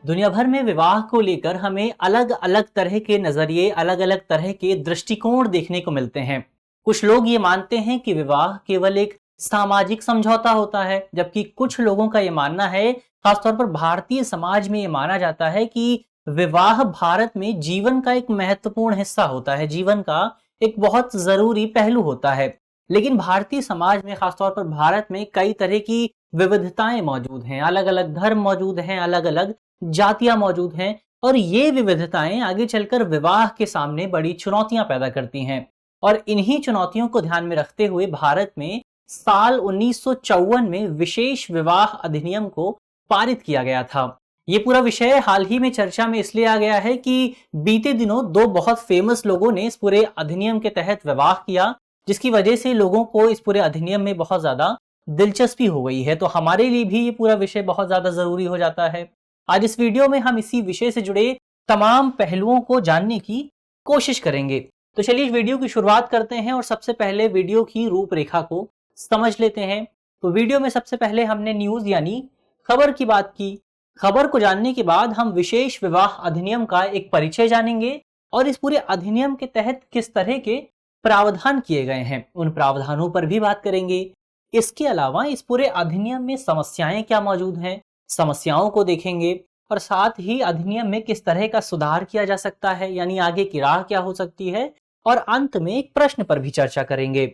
दुनिया भर में विवाह को लेकर हमें अलग अलग तरह के नजरिए, अलग अलग तरह के दृष्टिकोण देखने को मिलते हैं। कुछ लोग ये मानते हैं कि विवाह केवल एक सामाजिक समझौता होता है, जबकि कुछ लोगों का ये मानना है, खासतौर पर भारतीय समाज में ये माना जाता है कि विवाह भारत में जीवन का एक महत्वपूर्ण हिस्सा होता है, जीवन का एक बहुत जरूरी पहलू होता है। लेकिन भारतीय समाज में, खासतौर पर भारत में, कई तरह की विविधताएं मौजूद हैं, अलग अलग धर्म मौजूद हैं, अलग अलग जातियां मौजूद हैं, और ये विविधताएं आगे चलकर विवाह के सामने बड़ी चुनौतियां पैदा करती हैं। और इन्हीं चुनौतियों को ध्यान में रखते हुए भारत में साल 1954 में विशेष विवाह अधिनियम को पारित किया गया था। ये पूरा विषय हाल ही में चर्चा में इसलिए आ गया है कि बीते दिनों दो बहुत फेमस लोगों ने इस पूरे अधिनियम के तहत विवाह किया, जिसकी वजह से लोगों को इस पूरे अधिनियम में बहुत ज्यादा दिलचस्पी हो गई है। तो हमारे लिए भी ये पूरा विषय बहुत ज्यादा जरूरी हो जाता है। आज इस वीडियो में हम इसी विषय से जुड़े तमाम पहलुओं को जानने की कोशिश करेंगे। तो चलिए इस वीडियो की शुरुआत करते हैं और सबसे पहले वीडियो की रूपरेखा को समझ लेते हैं। तो वीडियो में सबसे पहले हमने न्यूज यानी खबर की बात की। खबर को जानने के बाद हम विशेष विवाह अधिनियम का एक परिचय जानेंगे और इस पूरे अधिनियम के तहत किस तरह के प्रावधान किए गए हैं, उन प्रावधानों पर भी बात करेंगे। इसके अलावा इस पूरे अधिनियम में समस्याएं क्या मौजूद हैं, समस्याओं को देखेंगे, और साथ ही अधिनियम में किस तरह का सुधार किया जा सकता है, यानी आगे की राह क्या हो सकती है, और अंत में एक प्रश्न पर भी चर्चा करेंगे।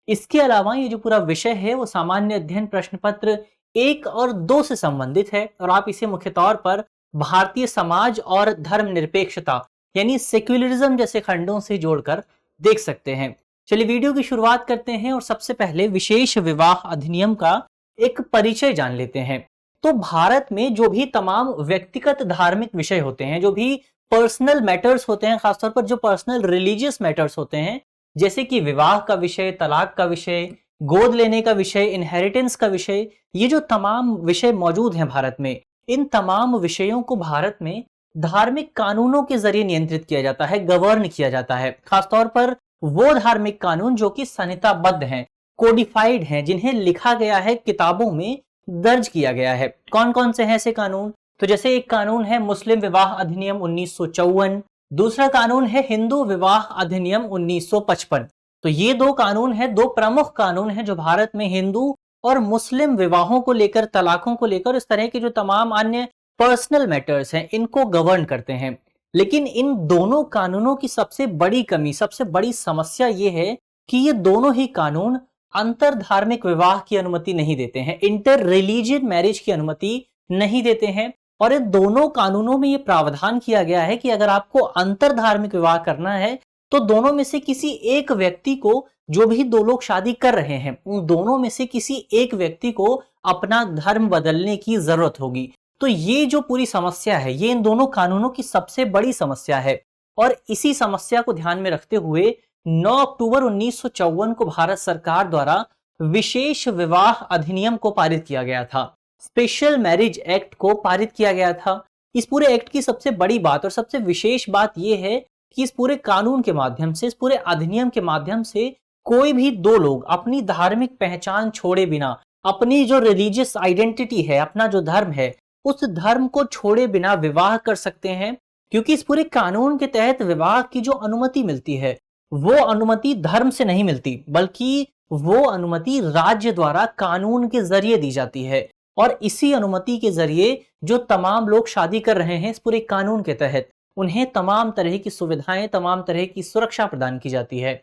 इसके अलावा ये जो पूरा विषय है वो सामान्य अध्ययन प्रश्न पत्र 1 और 2 से संबंधित है, और आप इसे मुख्य तौर पर भारतीय समाज और धर्मनिरपेक्षता यानी सेक्युलरिज्म जैसे खंडों से जोड़कर देख सकते हैं। चलिए वीडियो की शुरुआत करते हैं और सबसे पहले विशेष विवाह अधिनियम का एक परिचय जान लेते हैं। तो भारत में जो भी तमाम व्यक्तिगत धार्मिक विषय होते हैं, जो भी पर्सनल मैटर्स होते हैं, खासतौर पर जो पर्सनल रिलीजियस मैटर्स होते हैं, जैसे कि विवाह का विषय, तलाक का विषय, गोद लेने का विषय, इनहेरिटेंस का विषय, ये जो तमाम विषय मौजूद हैं भारत में, इन तमाम विषयों को भारत में धार्मिक कानूनों के जरिए नियंत्रित किया जाता है, गवर्न किया जाता है। खासतौर पर वो धार्मिक कानून जो कि संहिताबद्ध हैं, कोडिफाइड हैं, जिन्हें लिखा गया है, किताबों में दर्ज किया गया है। कौन कौन से हैं ऐसे कानून? तो जैसे एक कानून है मुस्लिम विवाह अधिनियम 1954, दूसरा कानून है हिंदू विवाह अधिनियम 1955। तो ये दो कानून है, दो प्रमुख कानून हैं जो भारत में हिंदू और मुस्लिम विवाहों को लेकर, तलाकों को लेकर, इस तरह के जो तमाम अन्य पर्सनल मैटर्स हैं, इनको गवर्न करते हैं। लेकिन इन दोनों कानूनों की सबसे बड़ी कमी, सबसे बड़ी समस्या ये है कि ये दोनों ही कानून अंतर धार्मिक विवाह की अनुमति नहीं देते हैं, इंटर रिलीजियन मैरिज की अनुमति नहीं देते हैं। और इन दोनों कानूनों में ये प्रावधान किया गया है कि अगर आपको अंतर धार्मिक विवाह करना है तो दोनों में से किसी एक व्यक्ति को, जो भी दो लोग शादी कर रहे हैं, उन दोनों में से किसी एक व्यक्ति को अपना धर्म बदलने की जरूरत होगी। तो ये जो पूरी समस्या है, ये इन दोनों कानूनों की सबसे बड़ी समस्या है। और इसी समस्या को ध्यान में रखते हुए 9 अक्टूबर 1954 को भारत सरकार द्वारा विशेष विवाह अधिनियम को पारित किया गया था, स्पेशल मैरिज एक्ट को पारित किया गया था। इस पूरे एक्ट की सबसे बड़ी बात और सबसे विशेष बात यह है कि इस पूरे कानून के माध्यम से, इस पूरे अधिनियम के माध्यम से कोई भी दो लोग अपनी धार्मिक पहचान छोड़े बिना, अपनी जो रिलीजियस आइडेंटिटी है, अपना जो धर्म है, उस धर्म को छोड़े बिना विवाह कर सकते हैं। क्योंकि इस पूरे कानून के तहत विवाह की जो अनुमति मिलती है, वो अनुमति धर्म से नहीं मिलती, बल्कि वो अनुमति राज्य द्वारा कानून के जरिए दी जाती है। और इसी अनुमति के जरिए जो तमाम लोग शादी कर रहे हैं इस पूरे कानून के तहत, उन्हें तमाम तरह की सुविधाएं, तमाम तरह की सुरक्षा प्रदान की जाती है।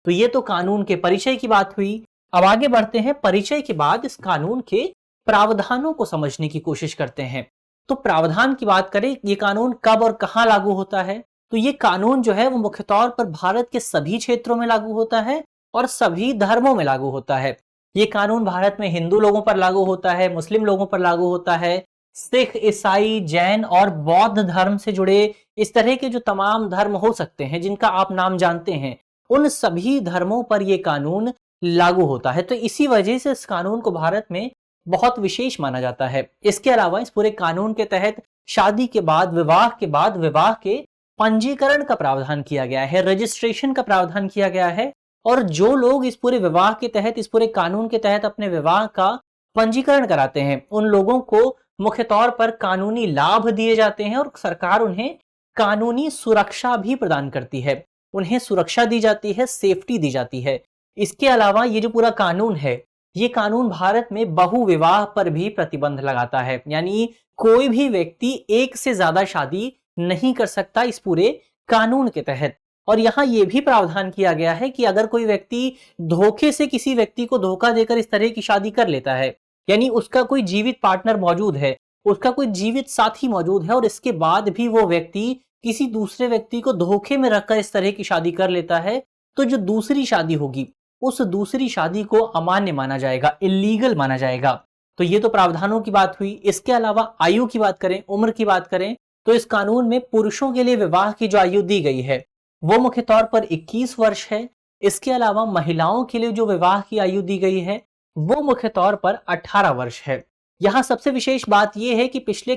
तो ये तो कानून के परिचय की बात हुई। अब आगे बढ़ते हैं, परिचय के बाद इस कानून के प्रावधानों को समझने की कोशिश करते हैं। तो प्रावधान की बात करें, ये कानून कब और कहां लागू होता है? तो ये कानून जो है वो मुख्य तौर पर भारत के सभी क्षेत्रों में लागू होता है और सभी धर्मों में लागू होता है। ये कानून भारत में हिंदू लोगों पर लागू होता है, मुस्लिम लोगों पर लागू होता है, सिख, ईसाई, जैन और बौद्ध धर्म से जुड़े इस तरह के जो तमाम धर्म हो सकते हैं, जिनका आप नाम जानते हैं, उन सभी धर्मों पर यह कानून लागू होता है। तो इसी वजह से इस कानून को भारत में बहुत विशेष माना जाता है। इसके अलावा इस पूरे कानून के तहत शादी के बाद, विवाह के पंजीकरण का प्रावधान किया गया है, रजिस्ट्रेशन का प्रावधान किया गया है। और जो लोग इस पूरे विवाह के तहत, इस पूरे कानून के तहत अपने विवाह का पंजीकरण कराते हैं, उन लोगों को मुख्य तौर पर कानूनी लाभ दिए जाते हैं और सरकार उन्हें कानूनी सुरक्षा भी प्रदान करती है। उन्हें सुरक्षा दी जाती है, सेफ्टी दी जाती है। इसके अलावा ये जो पूरा कानून है, ये कानून भारत में बहुविवाह पर भी प्रतिबंध लगाता है। यानी कोई भी व्यक्ति एक से ज्यादा शादी नहीं कर सकता इस पूरे कानून के तहत। और यहाँ ये भी प्रावधान किया गया है कि अगर कोई व्यक्ति धोखे से किसी व्यक्ति को धोखा देकर इस तरह की शादी कर लेता है, यानी उसका कोई जीवित पार्टनर मौजूद है, उसका कोई जीवित साथी मौजूद है और इसके बाद भी वो व्यक्ति किसी दूसरे व्यक्ति को धोखे में रखकर इस तरह की शादी कर लेता है, तो जो दूसरी शादी होगी उस दूसरी शादी को अमान्य माना जाएगा, इलीगल माना जाएगा। तो ये तो प्रावधानों की बात हुई। इसके अलावा आयु की बात करें, उम्र की बात करें, तो इस कानून में पुरुषों के लिए विवाह की जो आयु दी गई है वो मुख्य तौर पर 21 वर्ष है। इसके अलावा महिलाओं के लिए जो विवाह की आयु दी गई है वो मुख्य तौर पर 18 वर्ष है। यहाँ सबसे विशेष बात यह है कि पिछले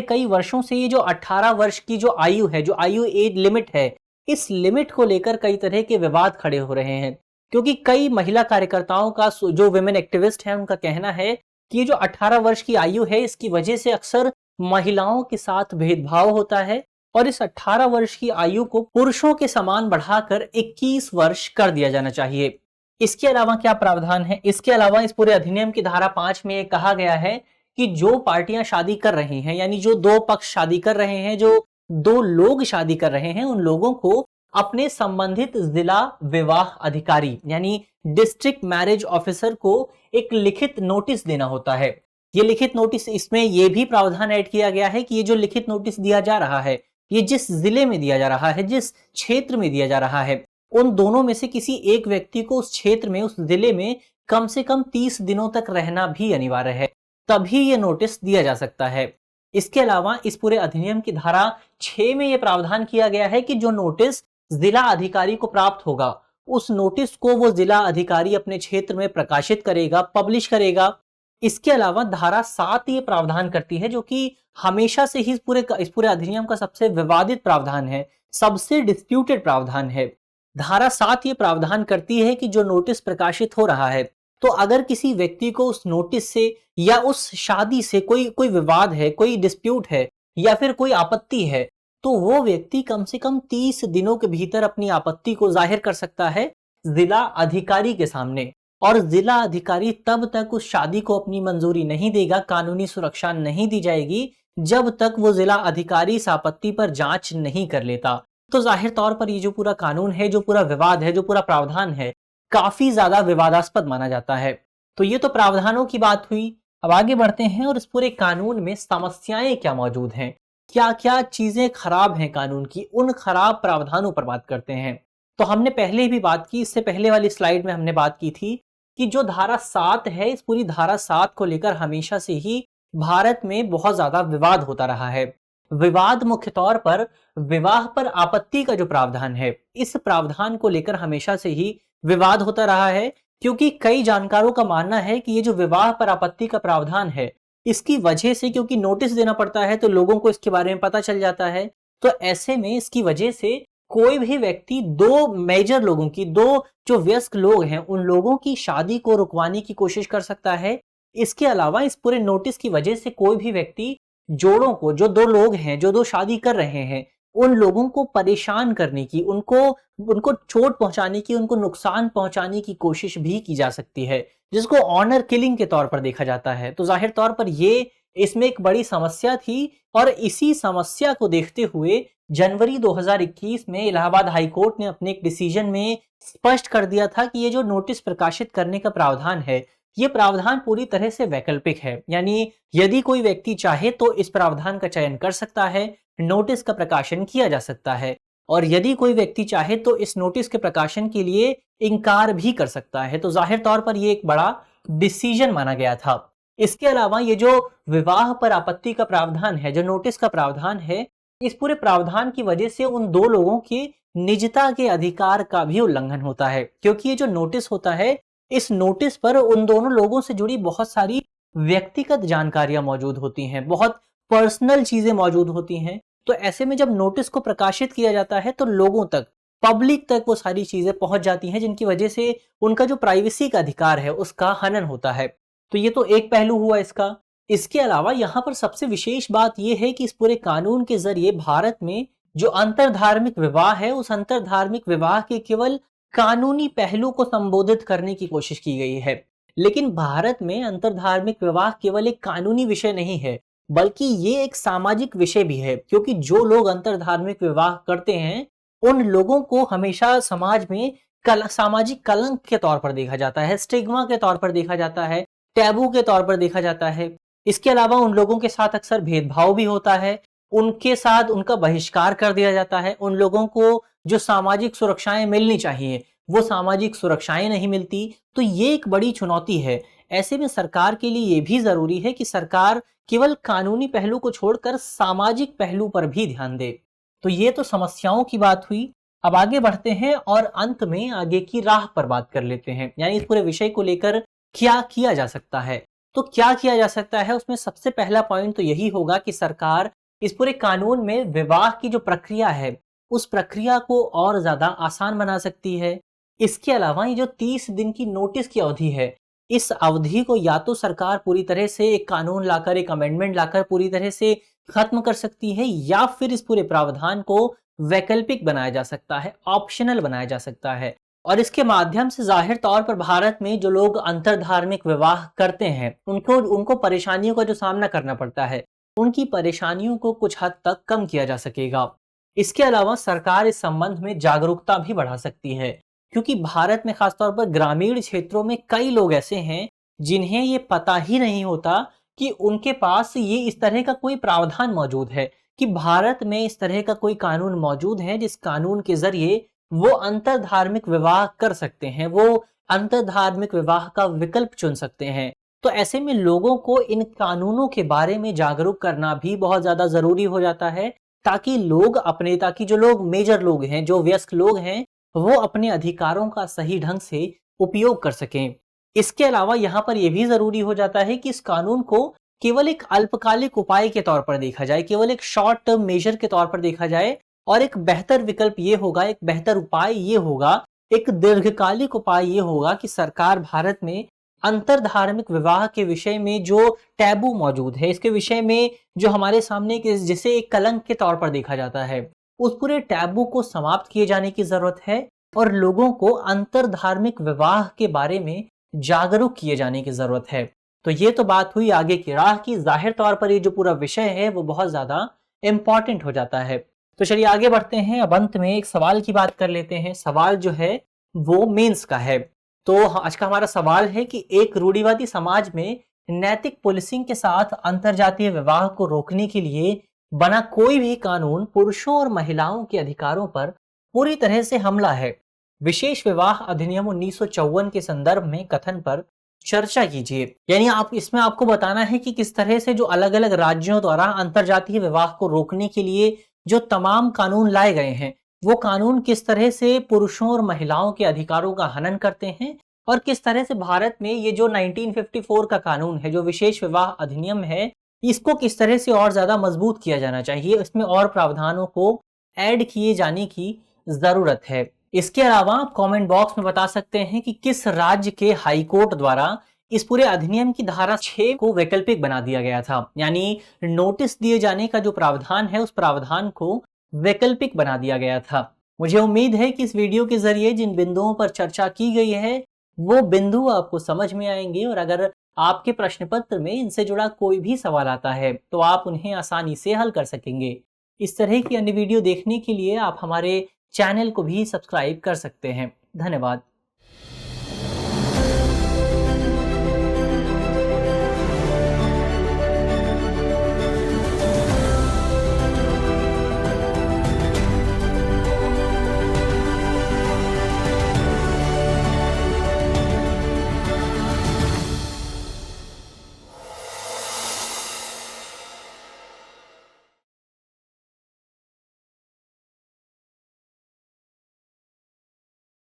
कई वर्षों से ये जो 18 वर्ष की जो आयु है, जो आयु एज लिमिट है, इस लिमिट को लेकर कई तरह के विवाद खड़े हो रहे हैं। क्योंकि कई महिला कार्यकर्ताओं का, जो विमेन एक्टिविस्ट हैं, उनका कहना है कि ये जो 18 वर्ष की आयु है, इसकी वजह से अक्सर महिलाओं के साथ भेदभाव होता है और इस 18 वर्ष की आयु को पुरुषों के समान बढ़ाकर 21 वर्ष कर दिया जाना चाहिए। इसके अलावा क्या प्रावधान है? इसके अलावा इस पूरे अधिनियम की धारा 5 में कहा गया है कि जो पार्टियां शादी कर रही हैं, यानी जो दो पक्ष शादी कर रहे हैं, जो दो लोग शादी कर रहे हैं, उन लोगों को अपने संबंधित जिला विवाह अधिकारी यानी डिस्ट्रिक्ट मैरिज ऑफिसर को एक लिखित नोटिस देना होता है। ये लिखित नोटिस, इसमें यह भी प्रावधान ऐड किया गया है कि ये जो लिखित नोटिस दिया जा रहा है, ये जिस जिले में दिया जा रहा है, जिस क्षेत्र में दिया जा रहा है, उन दोनों में से किसी एक व्यक्ति को उस क्षेत्र में, उस जिले में कम से कम 30 दिनों तक रहना भी अनिवार्य है, तभी ये नोटिस दिया जा सकता है। इसके अलावा इस पूरे अधिनियम की धारा 6 में यह प्रावधान किया गया है कि जो नोटिस जिला अधिकारी को प्राप्त होगा, उस नोटिस को वो जिला अधिकारी अपने क्षेत्र में प्रकाशित करेगा, पब्लिश करेगा। इसके अलावा धारा 7 ये प्रावधान करती है, जो कि हमेशा से ही इस पूरे अधिनियम का सबसे विवादित प्रावधान है, सबसे डिस्प्यूटेड प्रावधान है। धारा 7 ये प्रावधान करती है कि जो नोटिस प्रकाशित हो रहा है, तो अगर किसी व्यक्ति को उस नोटिस से या उस शादी से कोई विवाद है, कोई डिस्प्यूट है या फिर कोई आपत्ति है, तो वो व्यक्ति कम से कम 30 दिनों के भीतर अपनी आपत्ति को जाहिर कर सकता है जिला अधिकारी के सामने। और जिला अधिकारी तब तक उस शादी को अपनी मंजूरी नहीं देगा, कानूनी सुरक्षा नहीं दी जाएगी, जब तक वो जिला अधिकारी इस आपत्ति पर जांच नहीं कर लेता। तो जाहिर तौर पर ये जो पूरा कानून है, जो पूरा विवाद है, जो पूरा प्रावधान है, काफी ज्यादा विवादास्पद माना जाता है। तो ये तो प्रावधानों की बात हुई। अब आगे बढ़ते हैं और इस पूरे कानून में समस्याएं क्या मौजूद हैं, क्या क्या चीजें खराब हैं कानून की, उन खराब प्रावधानों पर बात करते हैं। तो हमने पहले भी बात की, इससे पहले वाली स्लाइड में हमने बात की थी कि जो धारा 7 है, इस पूरी धारा 7 को लेकर हमेशा से ही भारत में बहुत ज्यादा विवाद होता रहा है। विवाद मुख्य तौर पर विवाह पर आपत्ति का जो प्रावधान है, इस प्रावधान को लेकर हमेशा से ही विवाद होता रहा है, क्योंकि कई जानकारों का मानना है कि ये जो विवाह पर आपत्ति का प्रावधान है, इसकी वजह से, क्योंकि नोटिस देना पड़ता है तो लोगों को इसके बारे में पता चल जाता है, तो ऐसे में इसकी वजह से कोई भी व्यक्ति दो मेजर लोगों की, दो जो वयस्क लोग हैं, उन लोगों की शादी को रुकवाने की कोशिश कर सकता है। इसके अलावा इस पूरे नोटिस की वजह से कोई भी व्यक्ति जोड़ों को, जो दो लोग हैं, जो दो शादी कर रहे हैं, उन लोगों को परेशान करने की, उनको चोट पहुंचाने की, उनको नुकसान पहुंचाने की कोशिश भी की जा सकती है, जिसको ऑनर किलिंग के तौर पर देखा जाता है। तो जाहिर तौर पर ये इसमें एक बड़ी समस्या थी और इसी समस्या को देखते हुए जनवरी 2021 में इलाहाबाद हाईकोर्ट ने अपने एक डिसीजन में स्पष्ट कर दिया था कि ये जो नोटिस प्रकाशित करने का प्रावधान है, ये प्रावधान पूरी तरह से वैकल्पिक है। यानी यदि कोई व्यक्ति चाहे तो इस प्रावधान का चयन कर सकता है, नोटिस का प्रकाशन किया जा सकता है, और यदि कोई व्यक्ति चाहे तो इस नोटिस के प्रकाशन के लिए इनकार भी कर सकता है। तो जाहिर तौर पर यह एक बड़ा डिसीजन माना गया था। इसके अलावा ये जो विवाह पर आपत्ति का प्रावधान है, जो नोटिस का प्रावधान है, इस पूरे प्रावधान की वजह से उन दो लोगों की निजता के अधिकार का भी उल्लंघन होता है, क्योंकि ये जो नोटिस होता है, इस नोटिस पर उन दोनों लोगों से जुड़ी बहुत सारी व्यक्तिगत जानकारियां मौजूद होती हैं, बहुत पर्सनल चीजें मौजूद होती हैं। तो ऐसे में जब नोटिस को प्रकाशित किया जाता है तो लोगों तक, पब्लिक तक वो सारी चीजें पहुंच जाती हैं, जिनकी वजह से उनका जो प्राइवेसी का अधिकार है उसका हनन होता है। तो ये तो एक पहलू हुआ इसका। इसके अलावा यहाँ पर सबसे विशेष बात यह है कि इस पूरे कानून के जरिए भारत में जो अंतरधार्मिक विवाह है, उस अंतरधार्मिक विवाह के केवल कानूनी पहलू को संबोधित करने की कोशिश की गई है। लेकिन भारत में अंतरधार्मिक विवाह केवल एक कानूनी विषय नहीं है, बल्कि ये एक सामाजिक विषय भी है, क्योंकि जो लोग अंतरधार्मिक विवाह करते हैं उन लोगों को हमेशा समाज में सामाजिक कलंक के तौर पर देखा जाता है, स्टिग्मा के तौर पर देखा जाता है, टैबू के तौर पर देखा जाता है। इसके अलावा उन लोगों के साथ अक्सर भेदभाव भी होता है, उनके साथ उनका बहिष्कार कर दिया जाता है, उन लोगों को जो सामाजिक सुरक्षाएं मिलनी चाहिए वो सामाजिक सुरक्षाएं नहीं मिलती। तो ये एक बड़ी चुनौती है। ऐसे में सरकार के लिए ये भी जरूरी है कि सरकार केवल कानूनी पहलू को छोड़कर सामाजिक पहलू पर भी ध्यान दे। तो ये तो समस्याओं की बात हुई। अब आगे बढ़ते हैं और अंत में आगे की राह पर बात कर लेते हैं, यानी इस पूरे विषय को लेकर क्या किया जा सकता है। तो क्या किया जा सकता है, उसमें सबसे पहला पॉइंट तो यही होगा कि सरकार इस पूरे कानून में विवाह की जो प्रक्रिया है उस प्रक्रिया को और ज्यादा आसान बना सकती है। इसके अलावा ये जो 30 दिन की नोटिस की अवधि है, इस अवधि को या तो सरकार पूरी तरह से एक कानून लाकर, एक अमेंडमेंट लाकर पूरी तरह से खत्म कर सकती है, या फिर इस पूरे प्रावधान को वैकल्पिक बनाया जा सकता है, ऑप्शनल बनाया जा सकता है। और इसके माध्यम से जाहिर तौर पर भारत में जो लोग अंतरधार्मिक विवाह करते हैं उनको परेशानियों का जो सामना करना पड़ता है, उनकी परेशानियों को कुछ हद तक कम किया जा सकेगा। इसके अलावा सरकार इस संबंध में जागरूकता भी बढ़ा सकती है, क्योंकि भारत में खासतौर पर ग्रामीण क्षेत्रों में कई लोग ऐसे हैं जिन्हें ये पता ही नहीं होता कि उनके पास ये इस तरह का कोई प्रावधान मौजूद है, कि भारत में इस तरह का कोई कानून मौजूद है जिस कानून के जरिए वो अंतरधार्मिक विवाह कर सकते हैं, वो अंतरधार्मिक विवाह का विकल्प चुन सकते हैं। तो ऐसे में लोगों को इन कानूनों के बारे में जागरूक करना भी बहुत ज्यादा जरूरी हो जाता है, ताकि जो लोग मेजर लोग हैं, जो वयस्क लोग हैं, वो अपने अधिकारों का सही ढंग से उपयोग कर सकें। इसके अलावा यहाँ पर यह भी जरूरी हो जाता है कि इस कानून को केवल एक अल्पकालिक उपाय के तौर पर देखा जाए, केवल एक शॉर्ट टर्म मेजर के तौर पर देखा जाए, और एक बेहतर विकल्प ये होगा, एक बेहतर उपाय ये होगा, एक दीर्घकालिक उपाय ये होगा कि सरकार भारत में अंतरधार्मिक विवाह के विषय में जो टैबू मौजूद है, इसके विषय में जो हमारे सामने जिसे एक कलंक के तौर पर देखा जाता है, उस पूरे टैबू को समाप्त किए जाने की जरूरत है और लोगों को अंतरधार्मिक विवाह के बारे में जागरूक किए जाने की जरूरत है। तो ये तो बात हुई आगे की राह की। जाहिर तौर पर ये जो पूरा विषय है वो बहुत ज्यादा इंपॉर्टेंट हो जाता है। तो चलिए आगे बढ़ते हैं। अब अंत में एक सवाल की बात कर लेते हैं। सवाल जो है वो मेंस का है। तो आज का हमारा सवाल है कि एक रूढ़िवादी समाज में नैतिक पुलिसिंग के साथ अंतरजातीय विवाह को रोकने के लिए बना कोई भी कानून पुरुषों और महिलाओं के अधिकारों पर पूरी तरह से हमला है। विशेष विवाह अधिनियम 1954 के संदर्भ में कथन पर चर्चा कीजिए। यानी इसमें आपको बताना है कि किस तरह से जो अलग अलग राज्यों द्वारा अंतरजातीय विवाह को रोकने के लिए जो तमाम कानून लाए गए हैं, वो कानून किस तरह से पुरुषों और महिलाओं के अधिकारों का हनन करते हैं, और किस तरह से भारत में ये जो 1954 का कानून है, जो विशेष विवाह अधिनियम है, इसको किस तरह से और ज्यादा मजबूत किया जाना चाहिए, इसमें और प्रावधानों को ऐड किए जाने की जरूरत है। इसके अलावा आप कमेंट बॉक्स में बता सकते हैं कि किस राज्य के हाई कोर्ट द्वारा इस पूरे अधिनियम की धारा 6 को वैकल्पिक बना दिया गया था, यानी नोटिस दिए जाने का जो प्रावधान है उस प्रावधान को वैकल्पिक बना दिया गया था। मुझे उम्मीद है कि इस वीडियो के जरिए जिन बिंदुओं पर चर्चा की गई है वो बिंदु आपको समझ में आएंगे, और अगर आपके प्रश्न पत्र में इनसे जुड़ा कोई भी सवाल आता है तो आप उन्हें आसानी से हल कर सकेंगे। इस तरह की अन्य वीडियो देखने के लिए आप हमारे चैनल को भी सब्सक्राइब कर सकते हैं। धन्यवाद।